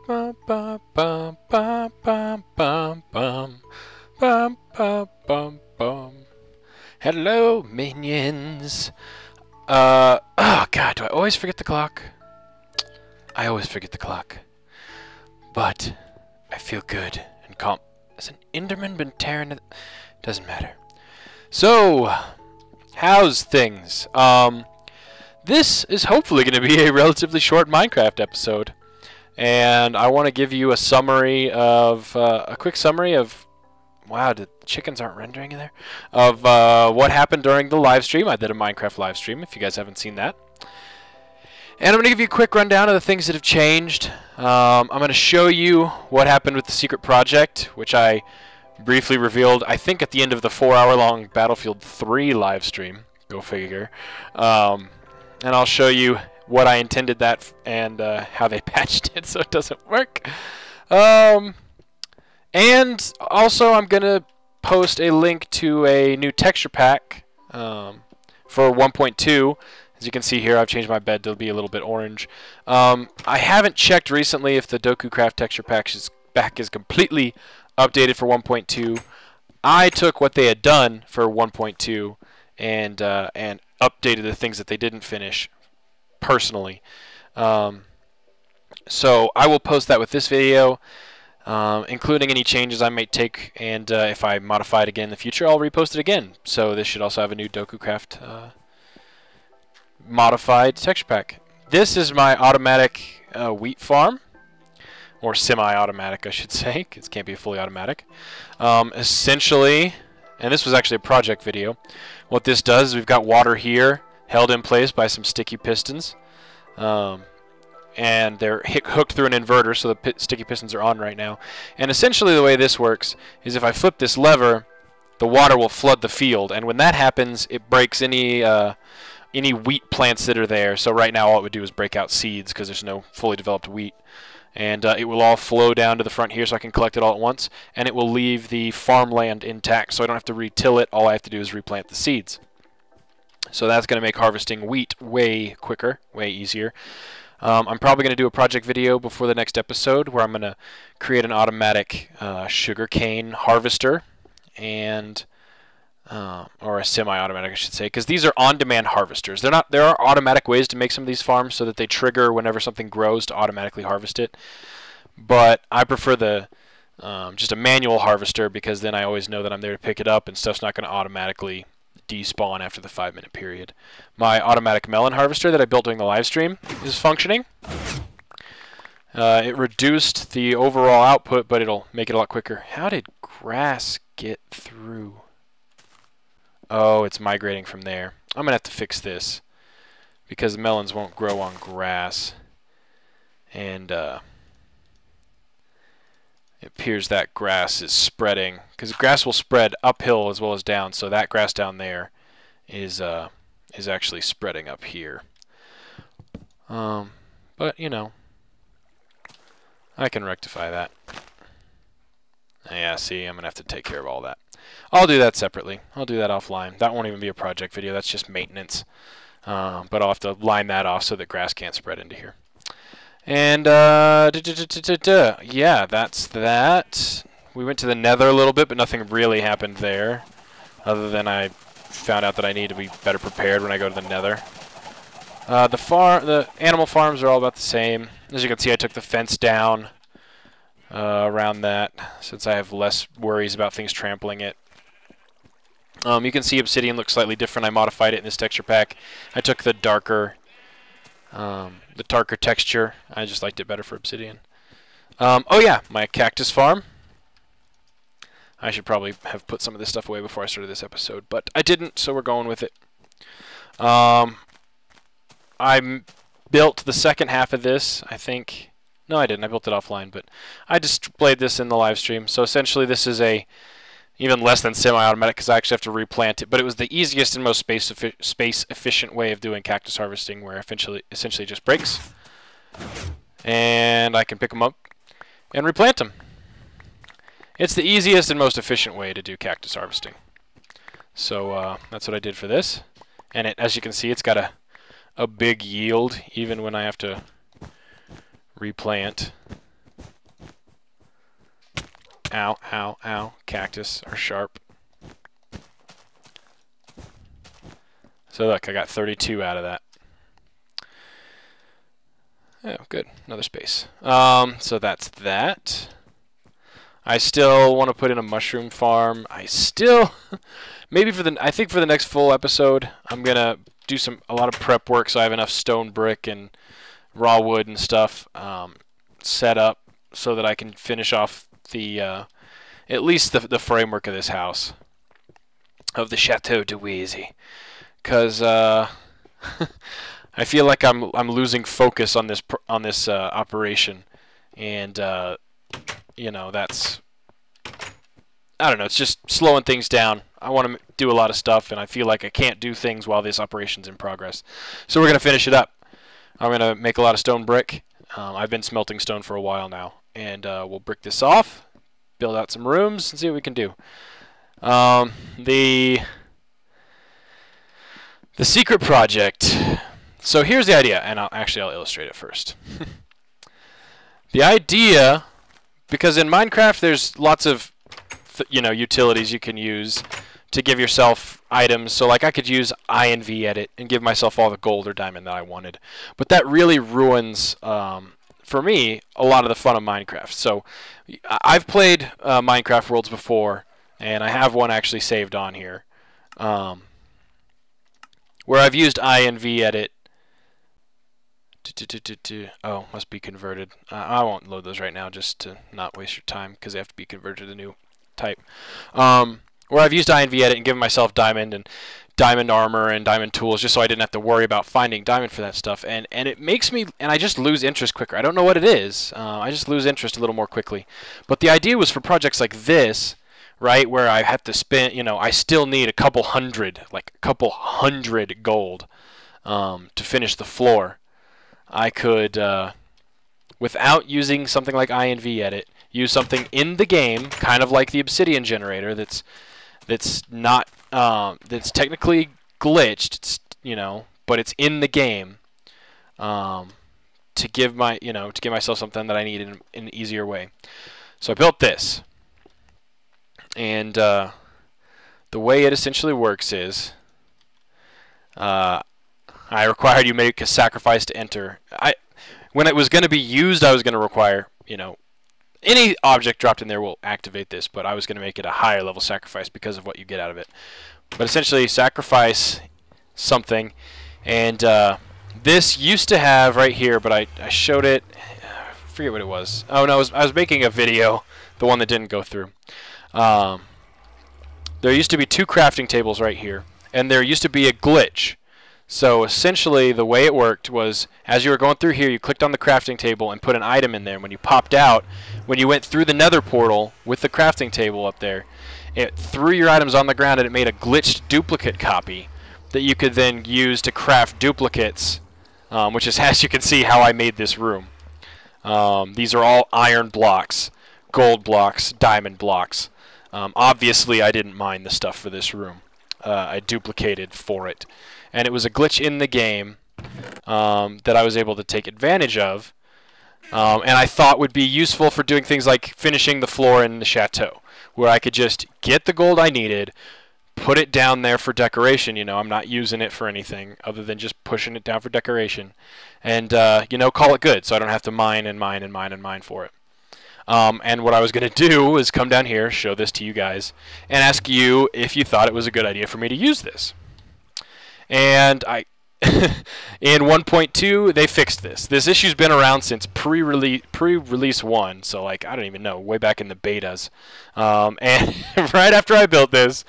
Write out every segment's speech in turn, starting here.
Bum, bum, bum, bum, bum, bum, bum. Bum, bum, bum, bum. Hello, minions. Oh god, do I always forget the clock? I always forget the clock. But I feel good and calm. Has an Enderman been tearing it? Doesn't matter. So, how's things? This is hopefully going to be a relatively short Minecraft episode. And I want to give you a summary of, a quick summary of, wow, the chickens aren't rendering in there, of what happened during the live stream. I did a Minecraft live stream, if you guys haven't seen that. And I'm going to give you a quick rundown of the things that have changed. I'm going to show you what happened with the secret project, which I briefly revealed, I think, at the end of the 4-hour-long Battlefield 3 live stream. Go figure. And I'll show you what I intended that and how they patched it so it doesn't work. And also I'm going to post a link to a new texture pack for 1.2. As you can see here, I've changed my bed to be a little bit orange. I haven't checked recently if the WheezyCraft texture pack is completely updated for 1.2. I took what they had done for 1.2 and updated the things that they didn't finish personally. So I will post that with this video, including any changes I may take, and if I modify it again in the future, I'll repost it again. So this should also have a new WheezyCraft modified texture pack. This is my automatic wheat farm, or semi-automatic I should say, because it can't be fully automatic. Essentially, and this was actually a project video, what this does is we've got water here held in place by some sticky pistons, and they're hooked through an inverter, so the sticky pistons are on right now. And essentially the way this works is if I flip this lever, the water will flood the field, and when that happens, it breaks any wheat plants that are there. So right now all it would do is break out seeds because there's no fully developed wheat. And it will all flow down to the front here so I can collect it all at once. And it will leave the farmland intact so I don't have to re-till it. All I have to do is replant the seeds. So that's going to make harvesting wheat way quicker, way easier. I'm probably going to do a project video before the next episode where I'm going to create an automatic sugarcane harvester and or a semi-automatic, I should say, because these are on-demand harvesters. They're not. There are automatic ways to make some of these farms so that they trigger whenever something grows to automatically harvest it. But I prefer the just a manual harvester because then I always know that I'm there to pick it up and stuff's not going to automatically despawn after the 5-minute period. My automatic melon harvester that I built during the live stream is functioning. It reduced the overall output, but it'll make it a lot quicker. How did grass get through? Oh, it's migrating from there. I'm going to have to fix this because melons won't grow on grass. And it appears that grass is spreading because grass will spread uphill as well as down. So that grass down there is actually spreading up here. But, you know, I can rectify that. Yeah, see, I'm going to have to take care of all that. I'll do that separately. I'll do that offline. That won't even be a project video. That's just maintenance. But I'll have to line that off so that grass can't spread into here. And, yeah, that's that. We went to the nether a little bit, but nothing really happened there. Other than I found out that I need to be better prepared when I go to the nether. The animal farms are all about the same. As you can see, I took the fence down around that since I have less worries about things trampling it. You can see obsidian looks slightly different. I modified it in this texture pack. I took the darker texture. I just liked it better for obsidian. Oh yeah, my cactus farm. I should probably have put some of this stuff away before I started this episode, but I didn't, so we're going with it. I built the second half of this, I think. No, I didn't. I built it offline, but I displayed this in the live stream. So essentially this is a even less than semi-automatic because I actually have to replant it, but it was the easiest and most space-efficient way of doing cactus harvesting, where essentially it just breaks, and I can pick them up and replant them. It's the easiest and most efficient way to do cactus harvesting. So that's what I did for this, and as you can see, it's got a big yield even when I have to replant. Ow, ow, ow. Cactus are sharp. So look, I got 32 out of that. Oh, good. Another space. So that's that. I still want to put in a mushroom farm. I still, maybe I think for the next full episode, I'm gonna do a lot of prep work so I have enough stone brick and raw wood and stuff set up so that I can finish off the at least the framework of this house, of the Chateau de Wheezy, because I feel like I'm losing focus on this operation, and you know, that's, I don't know, it's just slowing things down. I want to do a lot of stuff, and I feel like I can't do things while this operation's in progress. So we're going to finish it up. I'm going to make a lot of stone brick. I've been smelting stone for a while now, and we'll brick this off, build out some rooms, and see what we can do. The secret project. So here's the idea, and I'll illustrate it first. The idea, because in Minecraft there's lots of utilities you can use to give yourself items. So like I could use INV edit and give myself all the gold or diamond that I wanted, but that really ruins for me a lot of the fun of Minecraft. So I've played Minecraft Worlds before, and I have one actually saved on here where I've used INV edit. Oh, must be converted. I won't load those right now just to not waste your time, because they have to be converted to the new type. Where I've used INV edit and given myself diamond and diamond armor and diamond tools just so I didn't have to worry about finding diamond for that stuff. And it makes me, and I just lose interest quicker. I don't know what it is. I just lose interest a little more quickly. But the idea was for projects like this, right, where I have to spend, I still need a couple hundred gold to finish the floor. I could, without using something like INV edit, use something in the game, kind of like the obsidian generator, that's not that's technically glitched, but it's in the game, to give myself something that I need in an easier way. So I built this, and the way it essentially works is, I required you make a sacrifice to enter. When it was going to be used, I was going to require, any object dropped in there will activate this, but I was going to make it a higher level sacrifice because of what you get out of it. But essentially, sacrifice something, and this used to have right here, but I showed it. I forget what it was. Oh no, I was making a video, the one that didn't go through. There used to be 2 crafting tables right here, and there used to be a glitch. So essentially the way it worked was, as you were going through here, you clicked on the crafting table and put an item in there. When you popped out, when you went through the nether portal with the crafting table up there, it threw your items on the ground and it made a glitched duplicate copy that you could then use to craft duplicates, which is, as you can see, how I made this room. These are all iron blocks, gold blocks, diamond blocks. Obviously I didn't mine the stuff for this room. I duplicated for it. And it was a glitch in the game that I was able to take advantage of, and I thought would be useful for doing things like finishing the floor in the chateau, where I could just get the gold I needed, put it down there for decoration. I'm not using it for anything other than just pushing it down for decoration, and call it good, so I don't have to mine and mine and mine and mine for it. And what I was going to do was come down here, show this to you guys, and ask you if you thought it was a good idea for me to use this. And in 1.2 they fixed this. This issue's been around since pre-release 1, so like I don't even know, way back in the betas. And right after I built this,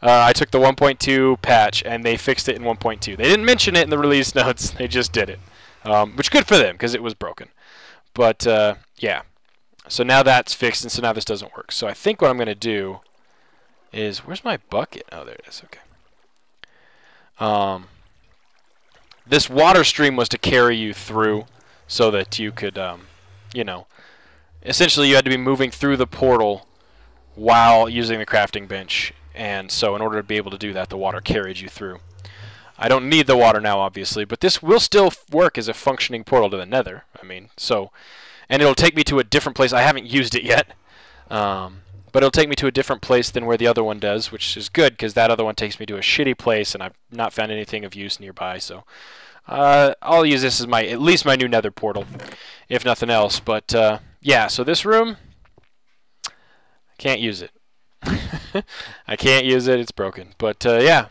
I took the 1.2 patch and they fixed it in 1.2. They didn't mention it in the release notes, they just did it, which good for them because it was broken. But yeah, so now that's fixed, and so now this doesn't work. So I think what I'm going to do is, where's my bucket? Oh, there it is. Okay. This water stream was to carry you through so that you could, essentially you had to be moving through the portal while using the crafting bench. And so in order to be able to do that, the water carried you through. I don't need the water now, obviously, but this will still work as a functioning portal to the nether. And it'll take me to a different place. I haven't used it yet. But it'll take me to a different place than where the other one does, which is good because that other one takes me to a shitty place, and I've not found anything of use nearby. So I'll use this as at least my new Nether portal, if nothing else. But yeah, so this room, I can't use it. I can't use it. It's broken. But yeah,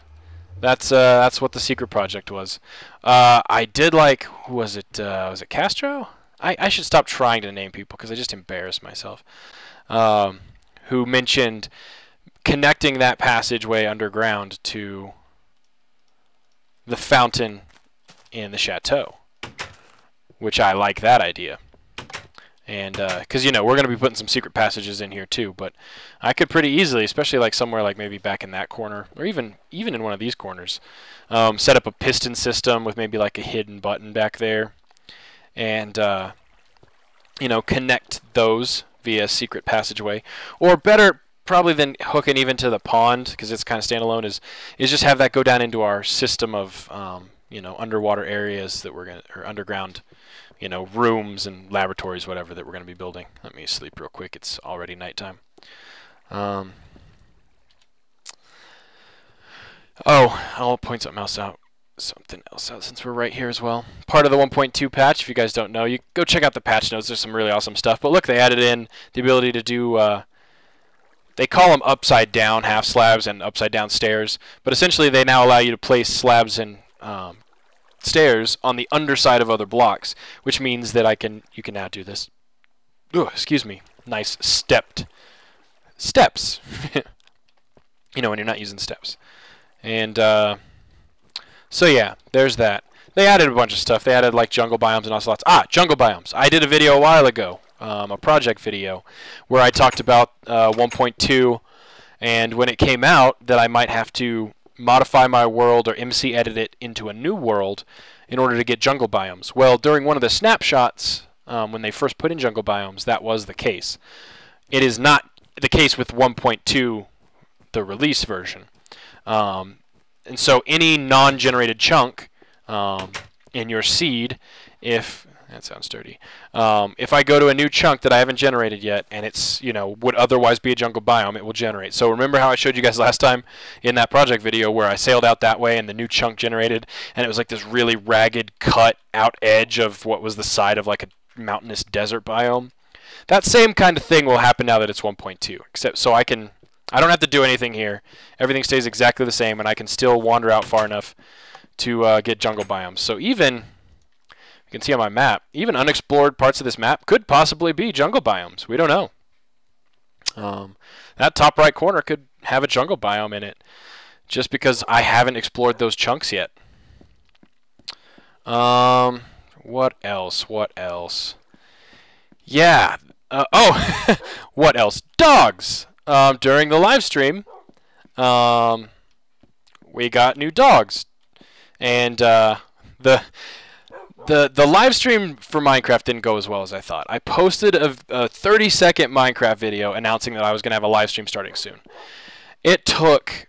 that's what the secret project was. I did like, who was it? Was it Castro? I should stop trying to name people because I just embarrass myself. Who mentioned connecting that passageway underground to the fountain in the chateau, which I like that idea. And because we're going to be putting some secret passages in here too, but I could pretty easily, especially like somewhere like maybe back in that corner, or even in one of these corners, set up a piston system with maybe like a hidden button back there, and connect those via secret passageway. Or better probably than hooking even to the pond, because it's kind of standalone, is just have that go down into our system of underwater areas that we're going to, or underground rooms and laboratories, whatever, that we're going to be building. Let me sleep real quick. It's already nighttime. I'll point something else out since we're right here as well. Part of the 1.2 patch, if you guys don't know, you go check out the patch notes. There's some really awesome stuff. But look, they added in the ability to do, they call them upside down half slabs and upside down stairs. But essentially they now allow you to place slabs and stairs on the underside of other blocks, which means that you can now do this. Ooh, excuse me. Nice steps. When you're not using steps. And so yeah, there's that. They added a bunch of stuff. They added like jungle biomes and ocelots. Jungle biomes. I did a video a while ago, a project video, where I talked about 1.2, and when it came out that I might have to modify my world or MC edit it into a new world in order to get jungle biomes. Well, during one of the snapshots, when they first put in jungle biomes, that was the case. It is not the case with 1.2, the release version. And so any non-generated chunk in your seed, that sounds dirty. If I go to a new chunk that I haven't generated yet, and it's would otherwise be a jungle biome, it will generate. So remember how I showed you guys last time in that project video where I sailed out that way and the new chunk generated, and it was like this really ragged cut out edge of what was the side of like a mountainous desert biome? That same kind of thing will happen now that it's 1.2, except so I don't have to do anything here. Everything stays exactly the same, and I can still wander out far enough to get jungle biomes. So even, you can see on my map, even unexplored parts of this map could possibly be jungle biomes. We don't know. That top right corner could have a jungle biome in it, just because I haven't explored those chunks yet. What else? What else? Yeah. What else? Dogs! During the live stream, we got new dogs, and the live stream for Minecraft didn't go as well as I thought. I posted a 30-second Minecraft video announcing that I was going to have a live stream starting soon. It took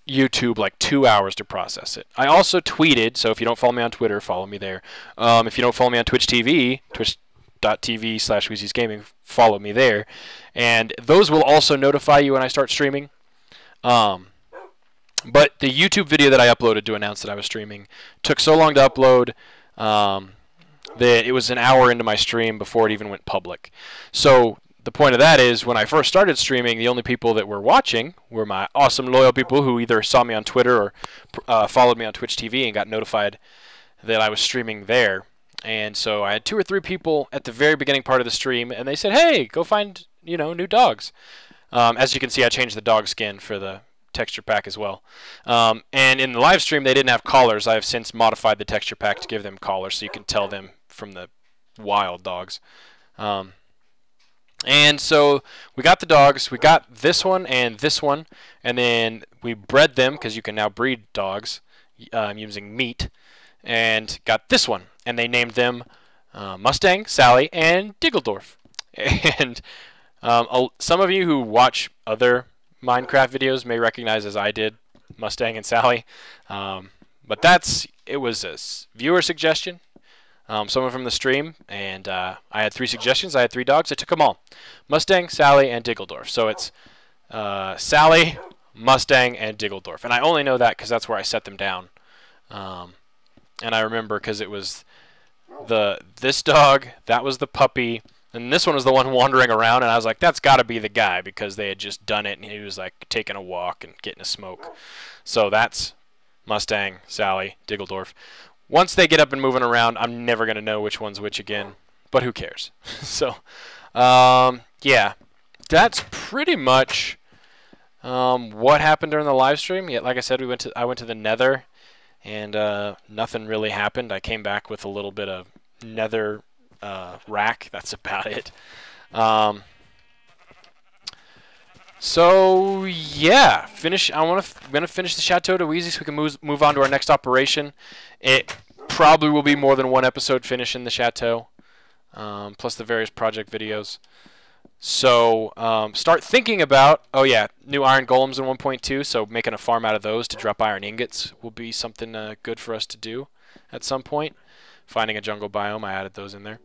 YouTube like 2 hours to process it. I also tweeted, so if you don't follow me on Twitter, follow me there. If you don't follow me on Twitch TV, twitch.tv/Wheezy'sGaming, follow me there, and those will also notify you when I start streaming. But the YouTube video that I uploaded to announce that I was streaming took so long to upload that it was an hour into my stream before it even went public. So the point of that is, when I first started streaming, the only people that were watching were my awesome loyal people who either saw me on Twitter or followed me on Twitch TV and got notified that I was streaming there. And so I had 2 or 3 people at the very beginning part of the stream, and they said, "Hey, go find new dogs." As you can see, I changed the dog skin for the texture pack as well. And in the live stream, they didn't have collars. I have since modified the texture pack to give them collars, so you can tell them from the wild dogs. And so we got the dogs. We got this one, and then we bred them, because you can now breed dogs using meat, and got this one. And they named them Mustang, Sally, and Diggledorf. And some of you who watch other Minecraft videos may recognize, as I did, Mustang and Sally. But it was a viewer suggestion. someone from the stream, and I had 3 suggestions. I had 3 dogs. I took them all: Mustang, Sally, and Diggledorf. So it's Sally, Mustang, and Diggledorf. And I only know that because that's where I set them down. And I remember because it was this dog, that was the puppy, and this one was the one wandering around, and I was like, that's got to be the guy, because they had just done it, and he was like taking a walk and getting a smoke. So that's Mustang, Sally, Diggledorf. Once they get up and moving around, I'm never going to know which one's which again, but who cares? So, yeah, that's pretty much what happened during the live stream. Yeah, like I said, I went to the Nether, and nothing really happened. I came back with a little bit of Nether rack. That's about it. So yeah, I'm gonna finish the Chateau to Wheezy so we can move on to our next operation. It probably will be more than one episode finishing the Chateau, plus the various project videos. So start thinking about, oh yeah, new iron golems in 1.2. So making a farm out of those to drop iron ingots will be something good for us to do at some point. Finding a jungle biome, I added those in there.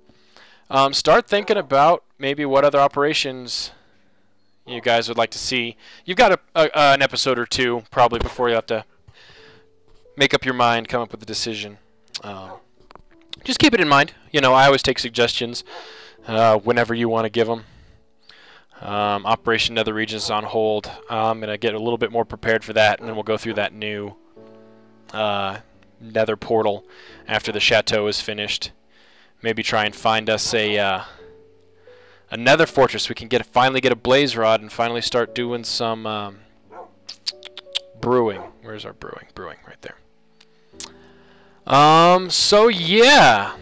Start thinking about maybe what other operations you guys would like to see. You've got an episode or 2 probably before you have to make up your mind, come up with a decision. Just keep it in mind. You know, I always take suggestions whenever you want to give them. Operation Nether Regions is on hold. I'm going to get a little bit more prepared for that, and then we'll go through that new Nether portal after the Chateau is finished. Maybe try and find us a Nether fortress. We can finally get a blaze rod and finally start doing some brewing. Where's our brewing? Brewing right there. So yeah,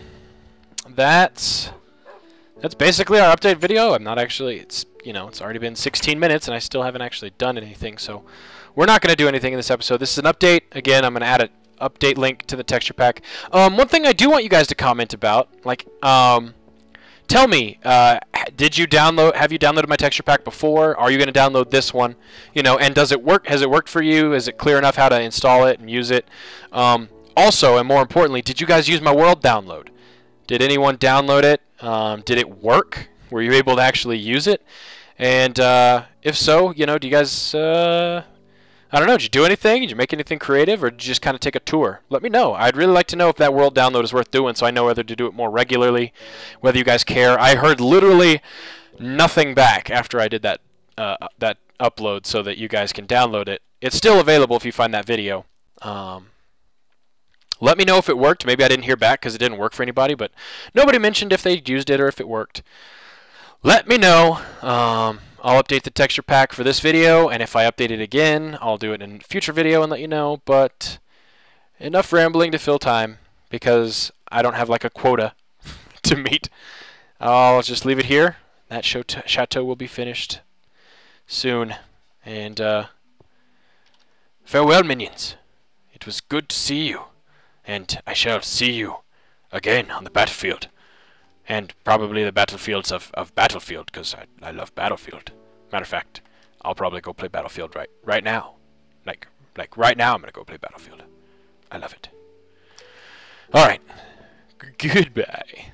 that's basically our update video. I'm not actually, it's already been 16 minutes and I still haven't actually done anything, so we're not going to do anything in this episode. This is an update. Again, I'm going to add an update link to the texture pack. One thing I do want you guys to comment about, like, tell me, have you downloaded my texture pack before? Are you going to download this one? And does it work? Has it worked for you? Is it clear enough how to install it and use it? Also, and more importantly, did you guys use my world download? Did anyone download it? Did it work? Were you able to actually use it? And if so, do you guys, I don't know, did you do anything? Did you make anything creative, or did you just kind of take a tour? Let me know. I'd really like to know if that world download is worth doing, so I know whether to do it more regularly, whether you guys care. I heard literally nothing back after I did that that upload so that you guys can download it. It's still available if you find that video. Let me know if it worked. Maybe I didn't hear back because it didn't work for anybody, but nobody mentioned if they used it or if it worked. Let me know. I'll update the texture pack for this video, and if I update it again, I'll do it in a future video and let you know. But enough rambling to fill time, because I don't have like a quota to meet. I'll just leave it here. That chateau will be finished soon. And farewell, minions. It was good to see you. And I shall see you again on the battlefield. And probably the battlefields of Battlefield, because I love Battlefield. Matter of fact, I'll probably go play Battlefield right now. Like right now I'm going to go play Battlefield. I love it. Alright. Goodbye.